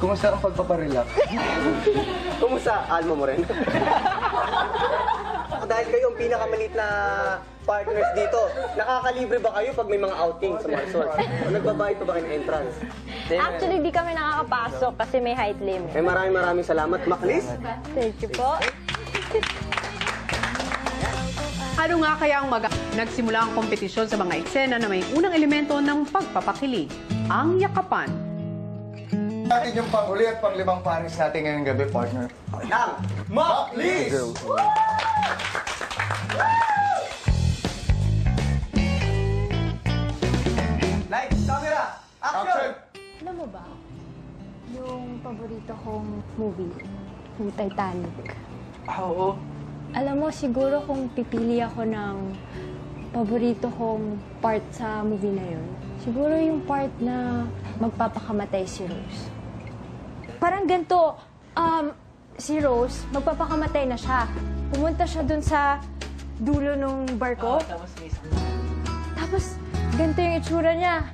Kumusta ang pagpaparelax? Kumusta? Alma mo rin. Dahil kayo ang pinakamaliit na partners dito, nakakalibre ba kayo pag may mga outing sa mga resorts? O nagbabayad pa ba kayo ng entrance? Actually, di kami nakakapasok kasi may height limit. Eh, maraming salamat. Maclis? Thank you po. Ano nga kaya ang nagsimula ang kompetisyon sa mga eksena na may unang elemento ng pagpapakilig, ang yakapan. Natin yung panghuli at panglimang pares natin ngayong gabi, partner. Ang Maclis! Lights, camera, action! Alam mo ba, yung paborito kong movie, yung Titanic. Oo. Alam mo, siguro kung pipili ako ng paborito kong part sa movie na yun, siguro yung part na magpapakamatay si Rose. Parang ganito, si Rose, magpapakamatay na siya. Pumunta siya dun sa dulo ng barko. Tapos, ganito yung itsura niya.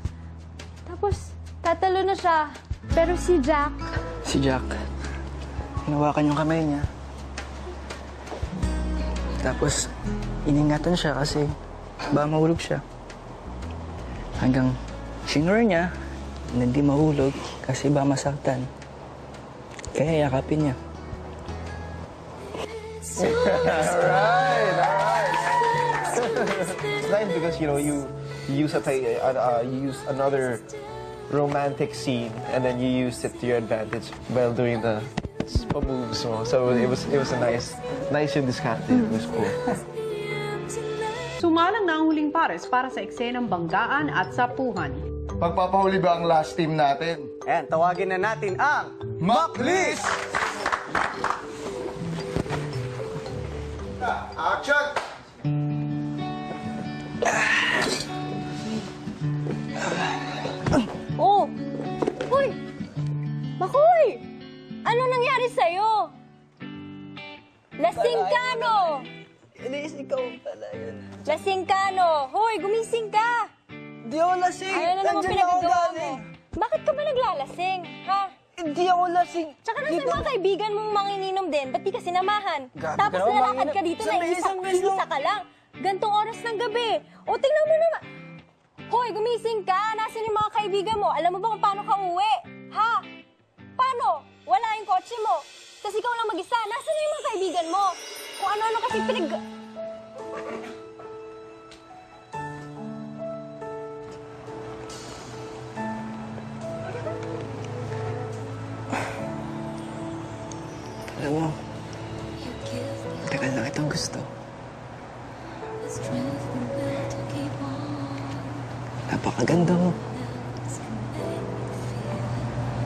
Tapos, tatalo na siya. Pero si Jack... Si Jack, hinawakan yung kamay niya. Tapos, iningatan siya kasi baka mahulog siya. Hanggang sinure niya na hindi mahulog kasi baka masaktan. Kaya yakapin niya. Alright. It's nice because, you know, you use another romantic scene and then you used it to your advantage while doing the moves mo. So it was a nice yung diskarte. It was cool. Sumalang na ang huling pares para sa eksenang banggaan at sapuhan. Pagpapahuli ba ang last team natin? Ayan, tawagin na natin ang Maclis! Action! Oh! Hoy! Makoy! Ano nangyari sa'yo? Lasing ka, no? Inis, ikaw pala yun. Lasing ka, no? Hoy, gumising ka! Hindi ako lasing. Ayaw na naman pinagagawa mo. Bakit ka ba naglalasing, ha? Hindi ako lasing. Tsaka nasa yung mga kaibigan mong manginginom din, ba't di ka sinamahan? Grabe Tapos ka naman, lalakad ka manginginom. dito na Sabi, isang beses isa ka lang. Gantong oras ng gabi. O, tingnan mo naman. Hoy, gumising ka. Nasaan yung mga kaibigan mo? Alam mo ba kung paano ka uwi? Ha? Paano? Wala yung kotse mo. Tapos ikaw lang mag-isa. Nasaan na yung mga kaibigan mo? Kung ano-ano kasi Alam mo, tagal na kitang gusto. Napakaganda mo.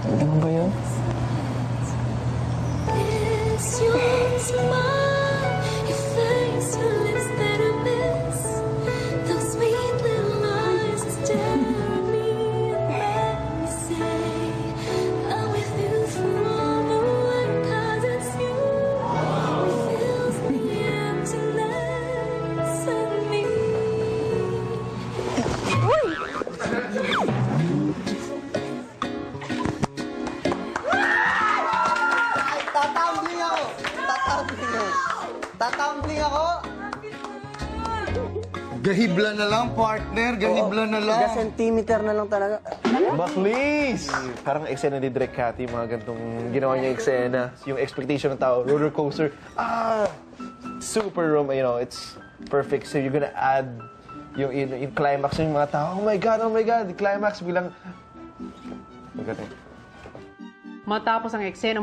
Ganda mo ba yun? Tatambling ako! Gahibla na lang, partner. Gahibla na lang. Sentimeter na lang talaga. Maclis! Parang eksena ni Direk Cathy, mga gantong ginawa niya eksena. Yung expectation ng tao, roller coaster. Super it's perfect. So you're gonna add yung climax ng mga tao. Oh my God, climax bilang... Magaling. Matapos ang eksenang